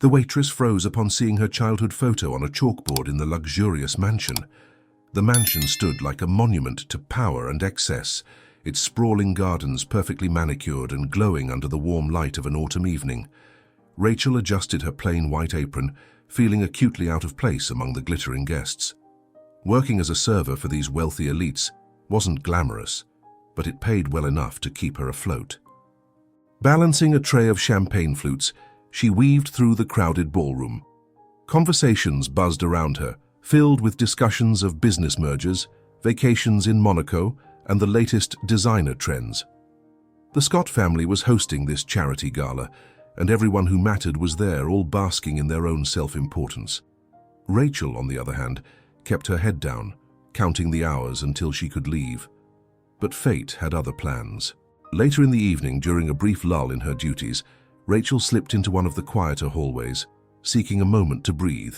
The waitress froze upon seeing her childhood photo on a chalkboard in the luxurious mansion. The mansion stood like a monument to power and excess, its sprawling gardens perfectly manicured and glowing under the warm light of an autumn evening. Rachel adjusted her plain white apron, feeling acutely out of place among the glittering guests. Working as a server for these wealthy elites wasn't glamorous, but it paid well enough to keep her afloat. Balancing a tray of champagne flutes, she weaved through the crowded ballroom. Conversations buzzed around her, filled with discussions of business mergers, vacations in Monaco, and the latest designer trends. The Scott family was hosting this charity gala, and everyone who mattered was there, all basking in their own self-importance. Rachel, on the other hand, kept her head down, counting the hours until she could leave. But fate had other plans. Later in the evening, during a brief lull in her duties, Rachel slipped into one of the quieter hallways, seeking a moment to breathe.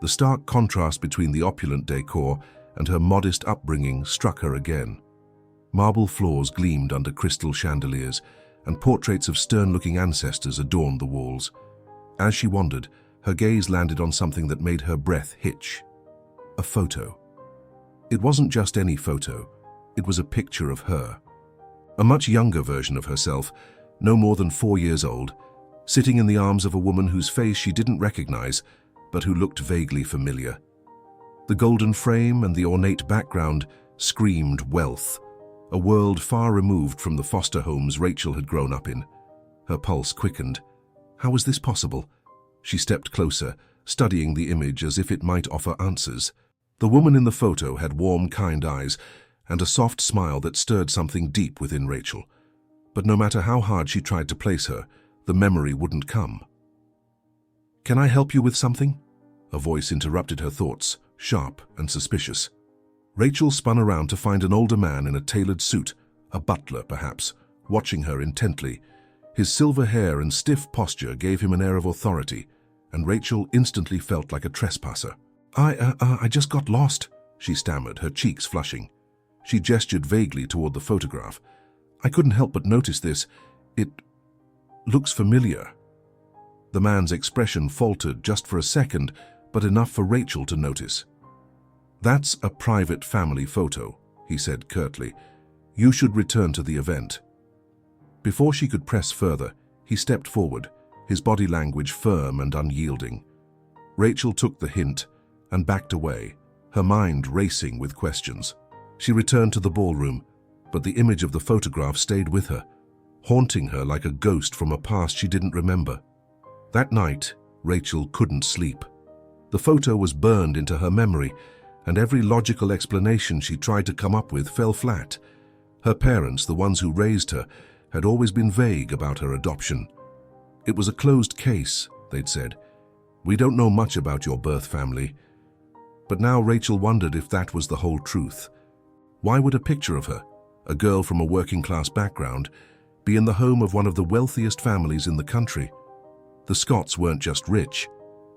The stark contrast between the opulent decor and her modest upbringing struck her again. Marble floors gleamed under crystal chandeliers, and portraits of stern-looking ancestors adorned the walls. As she wandered, her gaze landed on something that made her breath hitch. A photo. It wasn't just any photo, it was a picture of her. A much younger version of herself, no more than 4 years old, sitting in the arms of a woman whose face she didn't recognize, but who looked vaguely familiar. The golden frame and the ornate background screamed wealth, a world far removed from the foster homes Rachel had grown up in. Her pulse quickened. How was this possible? She stepped closer, studying the image as if it might offer answers. The woman in the photo had warm, kind eyes and a soft smile that stirred something deep within Rachel. But no matter how hard she tried to place her, the memory wouldn't come. "Can I help you with something?" A voice interrupted her thoughts, sharp and suspicious. Rachel spun around to find an older man in a tailored suit, a butler perhaps, watching her intently. His silver hair and stiff posture gave him an air of authority, and Rachel instantly felt like a trespasser. I just got lost," she stammered, her cheeks flushing. She gestured vaguely toward the photograph. "I couldn't help but notice this. It looks familiar." The man's expression faltered just for a second, but enough for Rachel to notice. "That's a private family photo," he said curtly. "You should return to the event." Before she could press further, he stepped forward, his body language firm and unyielding. Rachel took the hint and backed away, her mind racing with questions. She returned to the ballroom, but the image of the photograph stayed with her, haunting her like a ghost from a past she didn't remember. That night, Rachel couldn't sleep. The photo was burned into her memory, and every logical explanation she tried to come up with fell flat. Her parents, the ones who raised her, had always been vague about her adoption. "It was a closed case," they'd said. "We don't know much about your birth family." But now Rachel wondered if that was the whole truth. Why would a picture of her, a girl from a working-class background, be in the home of one of the wealthiest families in the country? The Scotts weren't just rich,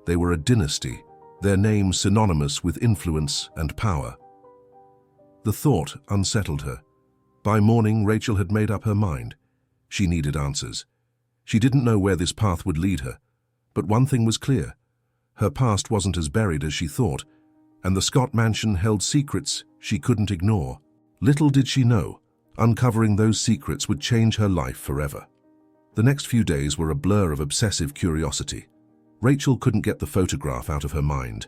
they were a dynasty, their name synonymous with influence and power. The thought unsettled her. By morning, Rachel had made up her mind. She needed answers. She didn't know where this path would lead her, but one thing was clear. Her past wasn't as buried as she thought, and the Scott mansion held secrets she couldn't ignore. Little did she know, uncovering those secrets would change her life forever. The next few days were a blur of obsessive curiosity. Rachel couldn't get the photograph out of her mind.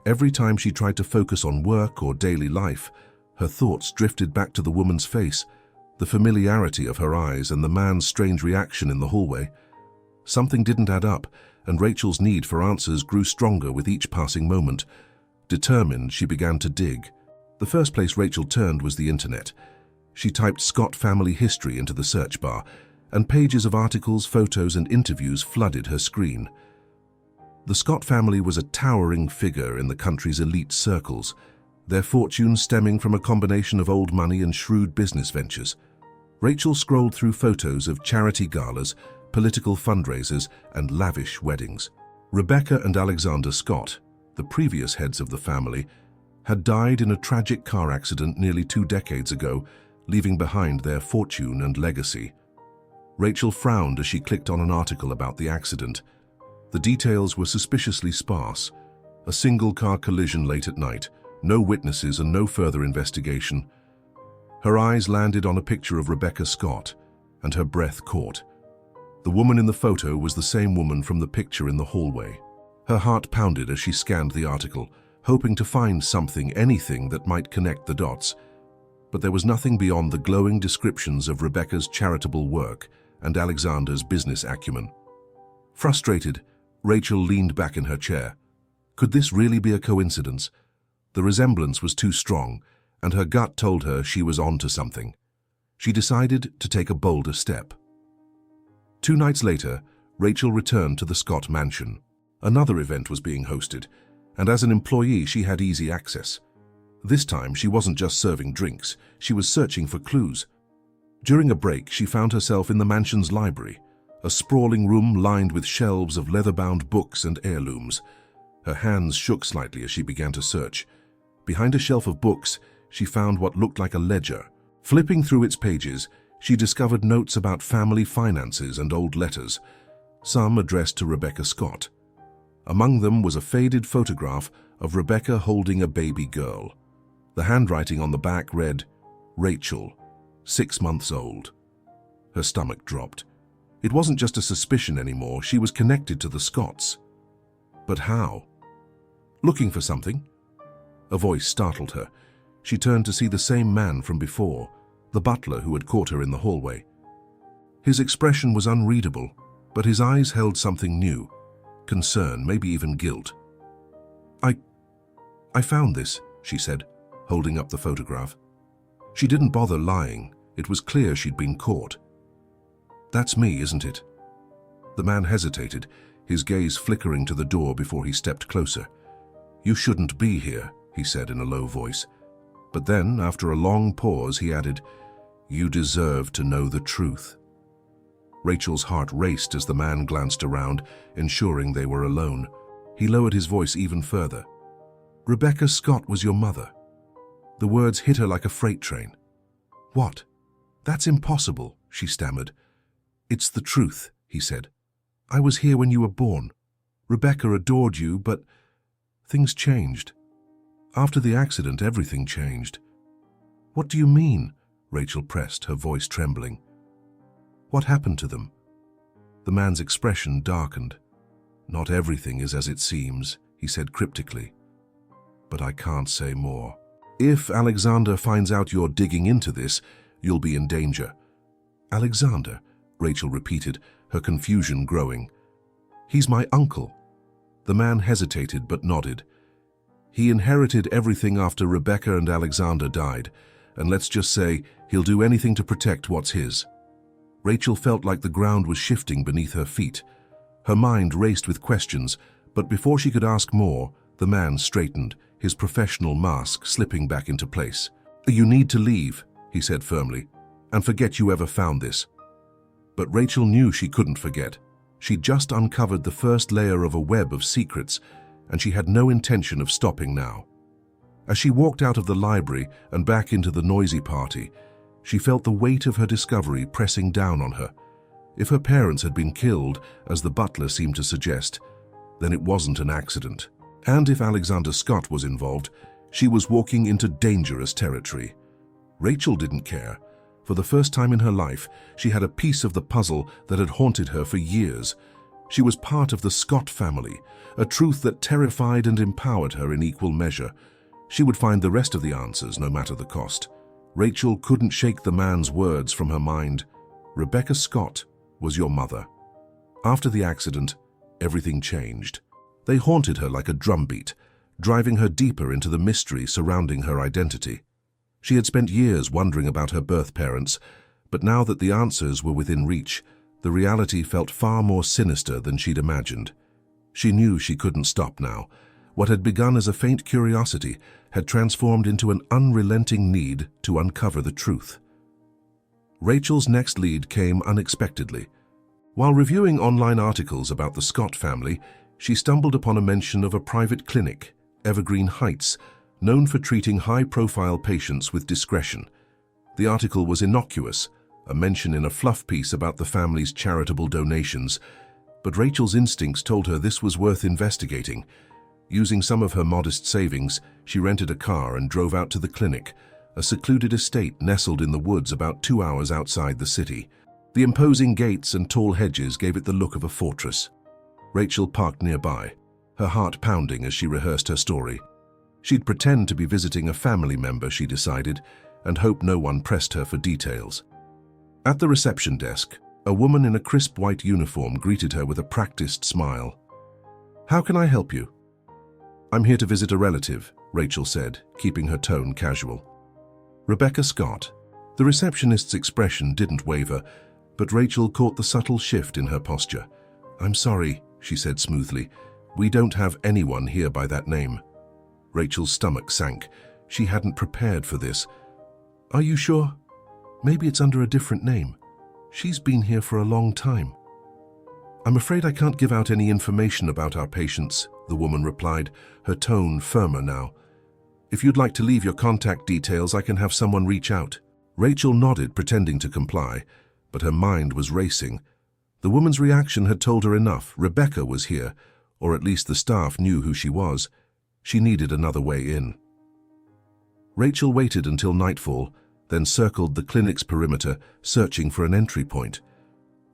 Every time she tried to focus on work or daily life, her thoughts drifted back to the woman's face, the familiarity of her eyes and the man's strange reaction in the hallway. Something didn't add up, and Rachel's need for answers grew stronger with each passing moment. Determined, she began to dig. The first place Rachel turned was the internet. She typed Scott family history into the search bar, and pages of articles, photos, and interviews flooded her screen. The Scott family was a towering figure in the country's elite circles, their fortunes stemming from a combination of old money and shrewd business ventures. Rachel scrolled through photos of charity galas, political fundraisers, and lavish weddings. Rebecca and Alexander Scott, the previous heads of the family, had died in a tragic car accident nearly 2 decades ago, leaving behind their fortune and legacy. Rachel frowned as she clicked on an article about the accident. The details were suspiciously sparse. A single-car collision late at night, no witnesses and no further investigation. Her eyes landed on a picture of Rebecca Scott, and her breath caught. The woman in the photo was the same woman from the picture in the hallway. Her heart pounded as she scanned the article, hoping to find something, anything that might connect the dots. But there was nothing beyond the glowing descriptions of Rebecca's charitable work and Alexander's business acumen. Frustrated, Rachel leaned back in her chair. Could this really be a coincidence? The resemblance was too strong, and her gut told her she was onto something. She decided to take a bolder step. 2 nights later, Rachel returned to the Scott mansion. Another event was being hosted, and as an employee she had easy access. This time she wasn't just serving drinks, she was searching for clues. During a break, she found herself in the mansion's library, a sprawling room lined with shelves of leather-bound books and heirlooms. Her hands shook slightly as she began to search. Behind a shelf of books, she found what looked like a ledger. Flipping through its pages, she discovered notes about family finances and old letters, some addressed to Rebecca Scott. Among them was a faded photograph of Rebecca holding a baby girl. The handwriting on the back read, "Rachel, 6 months old." Her stomach dropped. It wasn't just a suspicion anymore, she was connected to the Scotts. But how? Looking for something? A voice startled her. She turned to see the same man from before, the butler who had caught her in the hallway. His expression was unreadable, but his eyes held something new, concern, maybe even guilt. I found this," she said, holding up the photograph. She didn't bother lying. It was clear she'd been caught. "That's me, isn't it?" The man hesitated, his gaze flickering to the door before he stepped closer. "You shouldn't be here," he said in a low voice. But then, after a long pause, he added, "You deserve to know the truth." Rachel's heart raced as the man glanced around, ensuring they were alone. He lowered his voice even further. "Rebecca Scott was your mother." The words hit her like a freight train. "What? That's impossible," she stammered. "It's the truth," he said. "I was here when you were born. Rebecca adored you, but things changed. After the accident, everything changed." "What do you mean?" Rachel pressed, her voice trembling. "What happened to them?" The man's expression darkened. "Not everything is as it seems," he said cryptically. "But I can't say more. If Alexander finds out you're digging into this, you'll be in danger." "Alexander?" Rachel repeated, her confusion growing. "He's my uncle." The man hesitated but nodded. "He inherited everything after Rebecca and Alexander died, and let's just say he'll do anything to protect what's his." Rachel felt like the ground was shifting beneath her feet. Her mind raced with questions, but before she could ask more, the man straightened, his professional mask slipping back into place. "You need to leave," he said firmly, "and forget you ever found this." But Rachel knew she couldn't forget. She'd just uncovered the first layer of a web of secrets, and she had no intention of stopping now. As she walked out of the library and back into the noisy party, she felt the weight of her discovery pressing down on her. If her parents had been killed, as the butler seemed to suggest, then it wasn't an accident. And if Alexander Scott was involved, she was walking into dangerous territory. Rachel didn't care. For the first time in her life, she had a piece of the puzzle that had haunted her for years. She was part of the Scott family, a truth that terrified and empowered her in equal measure. She would find the rest of the answers, no matter the cost. Rachel couldn't shake the man's words from her mind. Rebecca Scott was your mother. After the accident, everything changed. They haunted her like a drumbeat, driving her deeper into the mystery surrounding her identity. She had spent years wondering about her birth parents, but now that the answers were within reach, the reality felt far more sinister than she'd imagined. She knew she couldn't stop now. What had begun as a faint curiosity had transformed into an unrelenting need to uncover the truth. Rachel's next lead came unexpectedly. While reviewing online articles about the Scott family, she stumbled upon a mention of a private clinic, Evergreen Heights, known for treating high-profile patients with discretion. The article was innocuous, a mention in a fluff piece about the family's charitable donations, But Rachel's instincts told her this was worth investigating. Using some of her modest savings, she rented a car and drove out to the clinic, a secluded estate nestled in the woods about 2 hours outside the city. The imposing gates and tall hedges gave it the look of a fortress. Rachel parked nearby, her heart pounding as she rehearsed her story. She'd pretend to be visiting a family member, she decided, and hope no one pressed her for details. At the reception desk, a woman in a crisp white uniform greeted her with a practiced smile. "How can I help you?" "I'm here to visit a relative," Rachel said, keeping her tone casual. "Rebecca Scott." The receptionist's expression didn't waver, but Rachel caught the subtle shift in her posture. "I'm sorry," she said smoothly. "We don't have anyone here by that name." Rachel's stomach sank. She hadn't prepared for this. "Are you sure? Maybe it's under a different name. She's been here for a long time." "I'm afraid I can't give out any information about our patients," the woman replied, her tone firmer now. "If you'd like to leave your contact details, I can have someone reach out." Rachel nodded, pretending to comply, but her mind was racing. The woman's reaction had told her enough. Rebecca was here, or at least the staff knew who she was. She needed another way in. Rachel waited until nightfall, then circled the clinic's perimeter, searching for an entry point.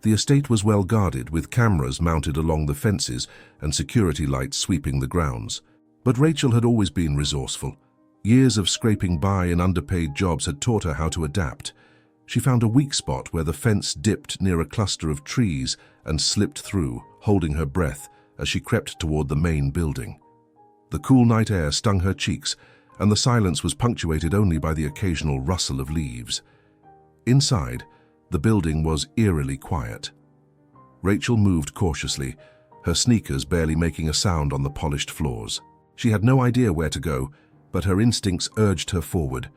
The estate was well guarded, with cameras mounted along the fences and security lights sweeping the grounds. But Rachel had always been resourceful. Years of scraping by in underpaid jobs had taught her how to adapt. She found a weak spot where the fence dipped near a cluster of trees and slipped through, holding her breath as she crept toward the main building. The cool night air stung her cheeks, and the silence was punctuated only by the occasional rustle of leaves. Inside, the building was eerily quiet. Rachel moved cautiously, her sneakers barely making a sound on the polished floors. She had no idea where to go, but her instincts urged her forward.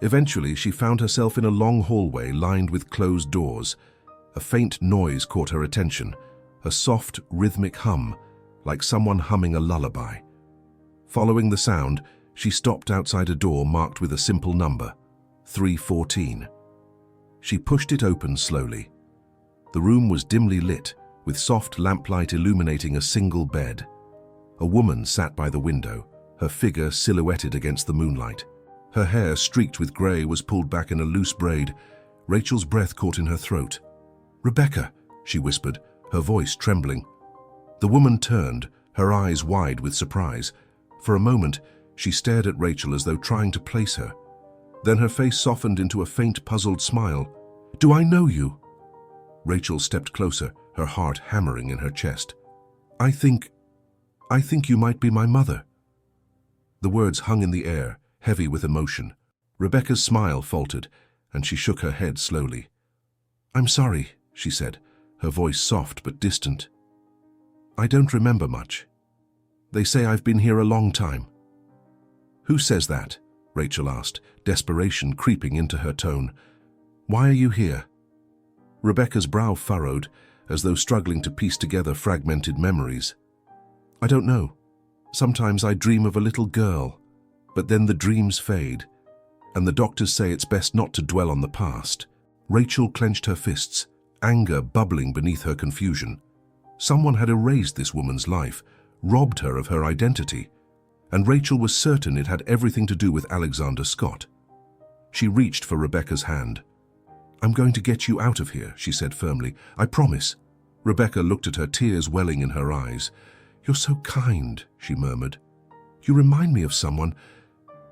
Eventually, she found herself in a long hallway lined with closed doors. A faint noise caught her attention, a soft, rhythmic hum, like someone humming a lullaby. Following the sound, she stopped outside a door marked with a simple number, 314. She pushed it open slowly. The room was dimly lit, with soft lamplight illuminating a single bed. A woman sat by the window, her figure silhouetted against the moonlight. Her hair, streaked with grey, was pulled back in a loose braid. Rachel's breath caught in her throat. "Rebecca," she whispered, her voice trembling. The woman turned, her eyes wide with surprise. For a moment, she stared at Rachel as though trying to place her. Then her face softened into a faint, puzzled smile. "Do I know you?" Rachel stepped closer, her heart hammering in her chest. I think you might be my mother." The words hung in the air, heavy with emotion. Rebecca's smile faltered, and she shook her head slowly. "I'm sorry," she said, her voice soft but distant. "I don't remember much. They say I've been here a long time." "Who says that?" Rachel asked, desperation creeping into her tone. "Why are you here?" Rebecca's brow furrowed, as though struggling to piece together fragmented memories. "I don't know. Sometimes I dream of a little girl, but then the dreams fade, and the doctors say it's best not to dwell on the past." Rachel clenched her fists, anger bubbling beneath her confusion. Someone had erased this woman's life, robbed her of her identity, and Rachel was certain it had everything to do with Alexander Scott. She reached for Rebecca's hand. "I'm going to get you out of here," she said firmly. "I promise." Rebecca looked at her, tears welling in her eyes. "You're so kind," she murmured. "You remind me of someone,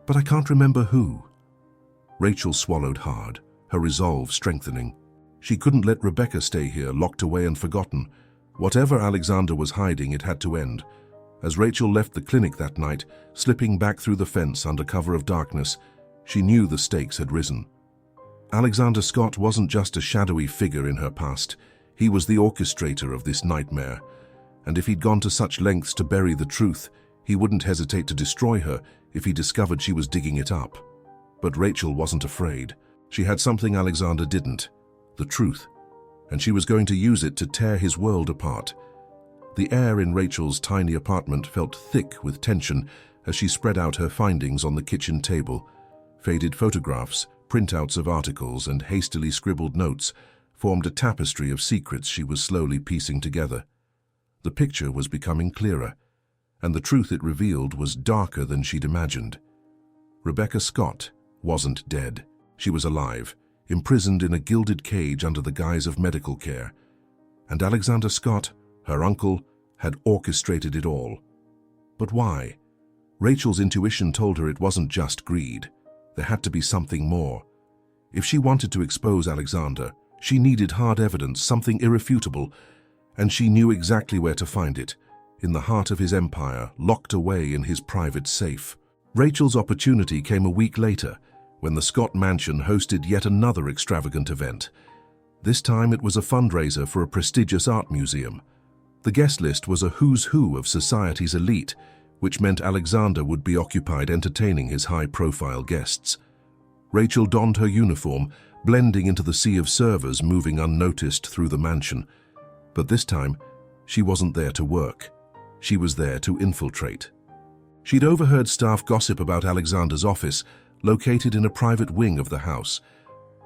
but I can't remember who." Rachel swallowed hard, her resolve strengthening. She couldn't let Rebecca stay here, locked away and forgotten. Whatever Alexander was hiding, it had to end. As Rachel left the clinic that night, slipping back through the fence under cover of darkness, she knew the stakes had risen. Alexander Scott wasn't just a shadowy figure in her past. He was the orchestrator of this nightmare. And if he'd gone to such lengths to bury the truth, he wouldn't hesitate to destroy her if he discovered she was digging it up. But Rachel wasn't afraid. She had something Alexander didn't, the truth, and she was going to use it to tear his world apart. The air in Rachel's tiny apartment felt thick with tension as she spread out her findings on the kitchen table. Faded photographs, printouts of articles, and hastily scribbled notes formed a tapestry of secrets she was slowly piecing together. The picture was becoming clearer, and the truth it revealed was darker than she'd imagined. Rebecca Scott wasn't dead. She was alive, imprisoned in a gilded cage under the guise of medical care. And Alexander Scott, her uncle, had orchestrated it all. But why? Rachel's intuition told her it wasn't just greed. There had to be something more. If she wanted to expose Alexander, she needed hard evidence, something irrefutable, and she knew exactly where to find it, in the heart of his empire, locked away in his private safe. Rachel's opportunity came a week later, when the Scott mansion hosted yet another extravagant event. This time it was a fundraiser for a prestigious art museum. The guest list was a who's who of society's elite, which meant Alexander would be occupied entertaining his high-profile guests. Rachel donned her uniform, blending into the sea of servers moving unnoticed through the mansion. But this time, she wasn't there to work. She was there to infiltrate. She'd overheard staff gossip about Alexander's office, located in a private wing of the house.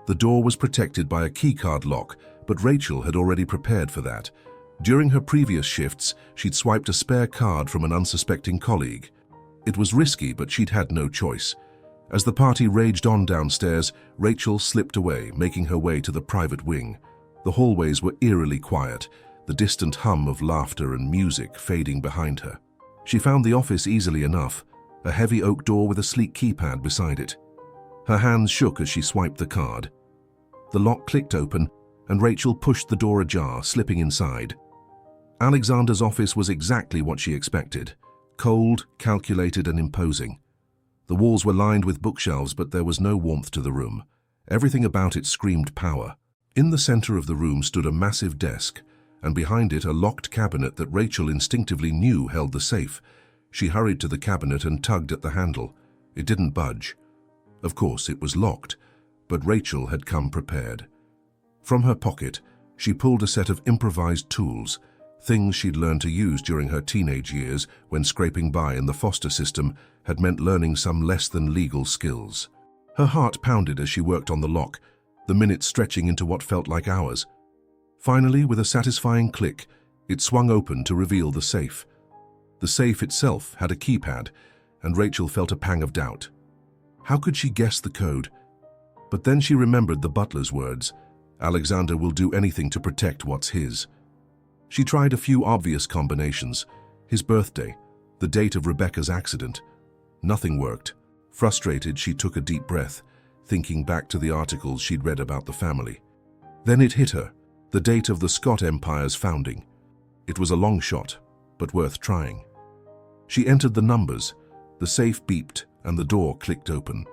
The door was protected by a keycard lock, but Rachel had already prepared for that. During her previous shifts, she'd swiped a spare card from an unsuspecting colleague. It was risky, but she'd had no choice. As the party raged on downstairs, Rachel slipped away, making her way to the private wing. The hallways were eerily quiet, the distant hum of laughter and music fading behind her. She found the office easily enough, a heavy oak door with a sleek keypad beside it. Her hands shook as she swiped the card. The lock clicked open, and Rachel pushed the door ajar, slipping inside. Alexander's office was exactly what she expected, cold, calculated, and imposing. The walls were lined with bookshelves, but there was no warmth to the room. Everything about it screamed power. In the center of the room stood a massive desk, and behind it a locked cabinet that Rachel instinctively knew held the safe. She hurried to the cabinet and tugged at the handle. It didn't budge. Of course, it was locked, but Rachel had come prepared. From her pocket, she pulled a set of improvised tools, things she'd learned to use during her teenage years when scraping by in the foster system had meant learning some less-than-legal skills. Her heart pounded as she worked on the lock, the minutes stretching into what felt like hours. Finally, with a satisfying click, it swung open to reveal the safe. The safe itself had a keypad, and Rachel felt a pang of doubt. How could she guess the code? But then she remembered the butler's words, "Alexander will do anything to protect what's his." She tried a few obvious combinations, his birthday, the date of Rebecca's accident. Nothing worked. Frustrated, she took a deep breath, thinking back to the articles she'd read about the family. Then it hit her, the date of the Scott Empire's founding. It was a long shot, but worth trying. She entered the numbers, the safe beeped, and the door clicked open.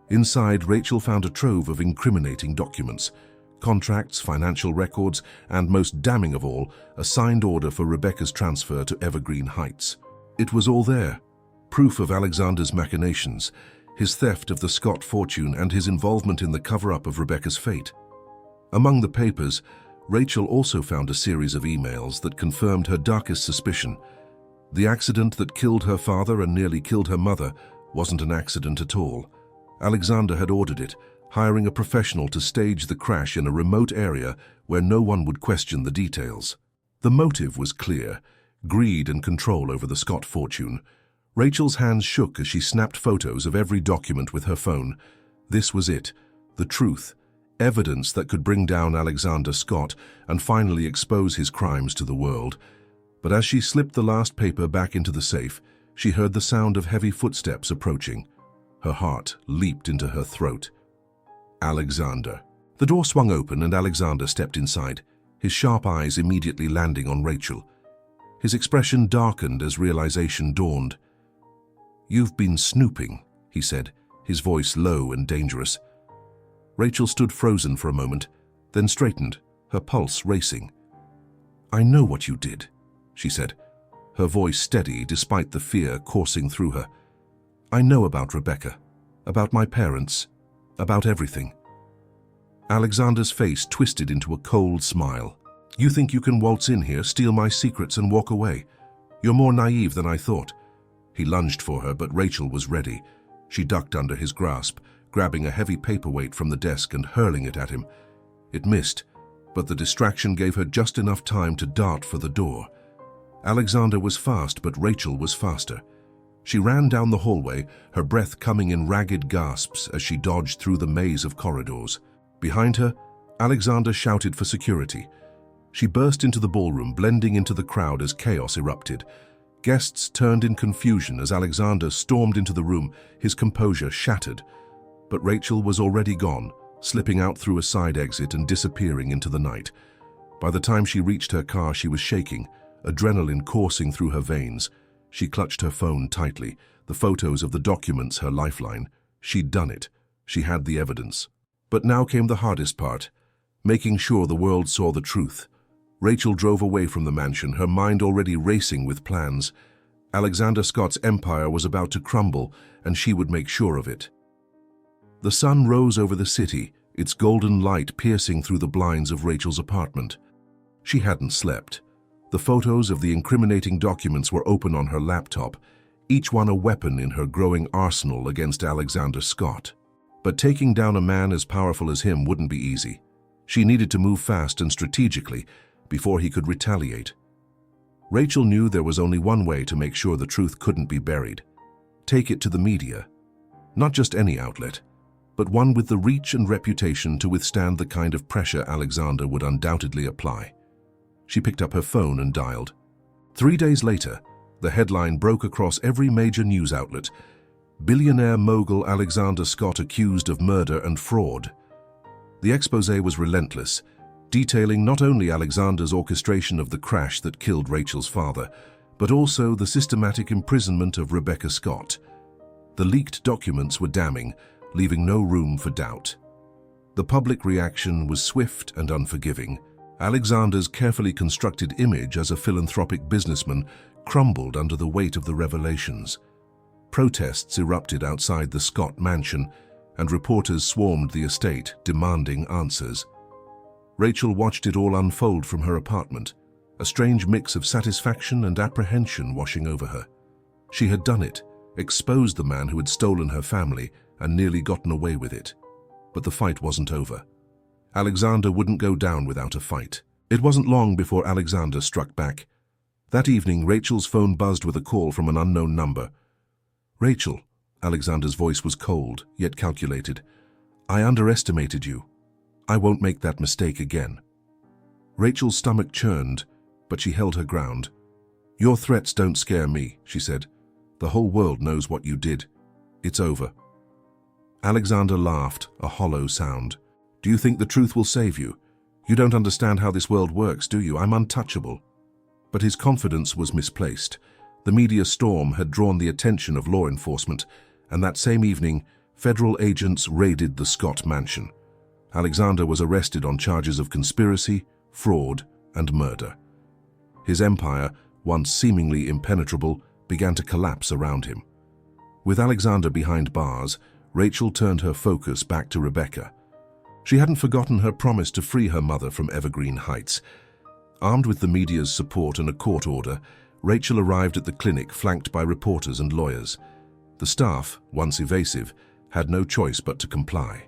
Inside, Rachel found a trove of incriminating documents, contracts, financial records, and most damning of all, a signed order for Rebecca's transfer to Evergreen Heights. It was all there, proof of Alexander's machinations, his theft of the Scott fortune, and his involvement in the cover-up of Rebecca's fate. Among the papers, Rachel also found a series of emails that confirmed her darkest suspicion. The accident that killed her father and nearly killed her mother wasn't an accident at all. Alexander had ordered it, hiring a professional to stage the crash in a remote area where no one would question the details. The motive was clear: greed and control over the Scott fortune. Rachel's hands shook as she snapped photos of every document with her phone. This was it, the truth, evidence that could bring down Alexander Scott and finally expose his crimes to the world. But as she slipped the last paper back into the safe, she heard the sound of heavy footsteps approaching. Her heart leaped into her throat. Alexander. The door swung open and Alexander stepped inside, his sharp eyes immediately landing on Rachel. His expression darkened as realization dawned. "You've been snooping," he said, his voice low and dangerous. Rachel stood frozen for a moment, then straightened, her pulse racing. "I know what you did," she said, her voice steady despite the fear coursing through her. "I know about Rebecca, about my parents, about everything." Alexander's face twisted into a cold smile. "You think you can waltz in here, steal my secrets, and walk away? You're more naive than I thought." He lunged for her, but Rachel was ready. She ducked under his grasp, grabbing a heavy paperweight from the desk and hurling it at him. It missed, but the distraction gave her just enough time to dart for the door. Alexander was fast, but Rachel was faster. She ran down the hallway, her breath coming in ragged gasps as she dodged through the maze of corridors. Behind her, Alexander shouted for security. She burst into the ballroom, blending into the crowd as chaos erupted. Guests turned in confusion as Alexander stormed into the room, his composure shattered. But Rachel was already gone, slipping out through a side exit and disappearing into the night. By the time she reached her car, she was shaking, adrenaline coursing through her veins. She clutched her phone tightly, the photos of the documents her lifeline. She'd done it. She had the evidence. But now came the hardest part, making sure the world saw the truth. Rachel drove away from the mansion, her mind already racing with plans. Alexander Scott's empire was about to crumble, and she would make sure of it. The sun rose over the city, its golden light piercing through the blinds of Rachel's apartment. She hadn't slept. The photos of the incriminating documents were open on her laptop, each one a weapon in her growing arsenal against Alexander Scott. But taking down a man as powerful as him wouldn't be easy. She needed to move fast and strategically before he could retaliate. Rachel knew there was only one way to make sure the truth couldn't be buried. Take it to the media. Not just any outlet, but one with the reach and reputation to withstand the kind of pressure Alexander would undoubtedly apply. She picked up her phone and dialed. 3 days later, the headline broke across every major news outlet. Billionaire mogul Alexander Scott accused of murder and fraud. The exposé was relentless, detailing not only Alexander's orchestration of the crash that killed Rachel's father, but also the systematic imprisonment of Rebecca Scott. The leaked documents were damning, leaving no room for doubt. The public reaction was swift and unforgiving. Alexander's carefully constructed image as a philanthropic businessman crumbled under the weight of the revelations. Protests erupted outside the Scott mansion, and reporters swarmed the estate, demanding answers. Rachel watched it all unfold from her apartment, a strange mix of satisfaction and apprehension washing over her. She had done it, exposed the man who had stolen her family and nearly gotten away with it. But the fight wasn't over. Alexander wouldn't go down without a fight. It wasn't long before Alexander struck back. That evening, Rachel's phone buzzed with a call from an unknown number. "Rachel," Alexander's voice was cold, yet calculated. "I underestimated you. I won't make that mistake again." Rachel's stomach churned, but she held her ground. "Your threats don't scare me," she said. "The whole world knows what you did. It's over." Alexander laughed, a hollow sound. "Do you think the truth will save you? You don't understand how this world works, do you? I'm untouchable." But his confidence was misplaced. The media storm had drawn the attention of law enforcement, and that same evening, federal agents raided the Scott mansion. Alexander was arrested on charges of conspiracy, fraud, and murder. His empire, once seemingly impenetrable, began to collapse around him. With Alexander behind bars, Rachel turned her focus back to Rebecca. She hadn't forgotten her promise to free her mother from Evergreen Heights. Armed with the media's support and a court order, Rachel arrived at the clinic flanked by reporters and lawyers. The staff, once evasive, had no choice but to comply.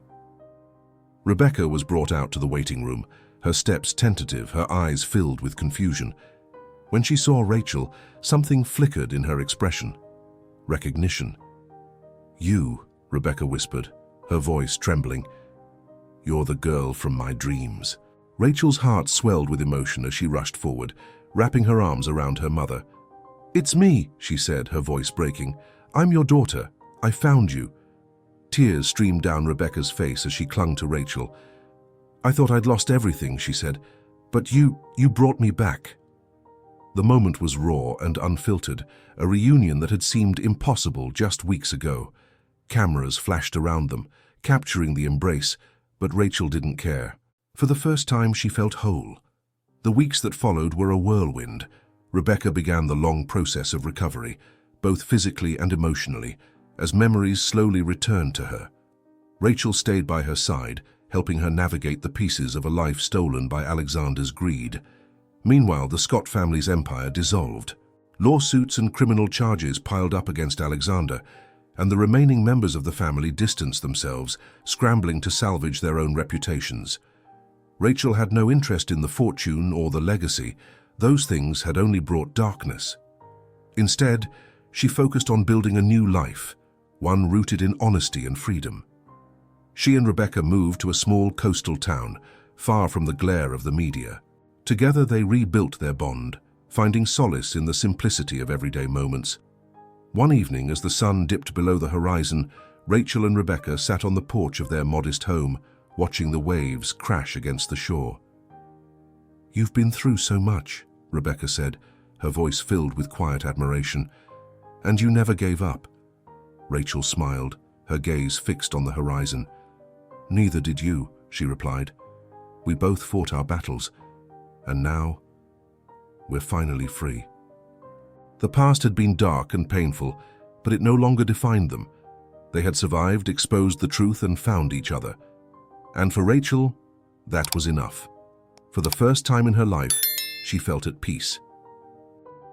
Rebecca was brought out to the waiting room, her steps tentative, her eyes filled with confusion. When she saw Rachel, something flickered in her expression. Recognition. "You," Rebecca whispered, her voice trembling. "You're the girl from my dreams." Rachel's heart swelled with emotion as she rushed forward, wrapping her arms around her mother. "It's me," she said, her voice breaking. "I'm your daughter. I found you." Tears streamed down Rebecca's face as she clung to Rachel. "I thought I'd lost everything," she said, "but you brought me back." The moment was raw and unfiltered, a reunion that had seemed impossible just weeks ago. Cameras flashed around them, capturing the embrace, but Rachel didn't care. For the first time, she felt whole. The weeks that followed were a whirlwind. Rebecca began the long process of recovery, both physically and emotionally, as memories slowly returned to her. Rachel stayed by her side, helping her navigate the pieces of a life stolen by Alexander's greed. Meanwhile, the Scott family's empire dissolved. Lawsuits and criminal charges piled up against Alexander, and the remaining members of the family distanced themselves, scrambling to salvage their own reputations. Rachel had no interest in the fortune or the legacy. Those things had only brought darkness. Instead, she focused on building a new life, one rooted in honesty and freedom. She and Rebecca moved to a small coastal town, far from the glare of the media. Together they rebuilt their bond, finding solace in the simplicity of everyday moments. One evening, as the sun dipped below the horizon, Rachel and Rebecca sat on the porch of their modest home, watching the waves crash against the shore. "You've been through so much," Rebecca said, her voice filled with quiet admiration. "And you never gave up." Rachel smiled, her gaze fixed on the horizon. "Neither did you," she replied. "We both fought our battles, and now we're finally free." The past had been dark and painful, but it no longer defined them. They had survived, exposed the truth, and found each other. And for Rachel, that was enough. For the first time in her life, she felt at peace.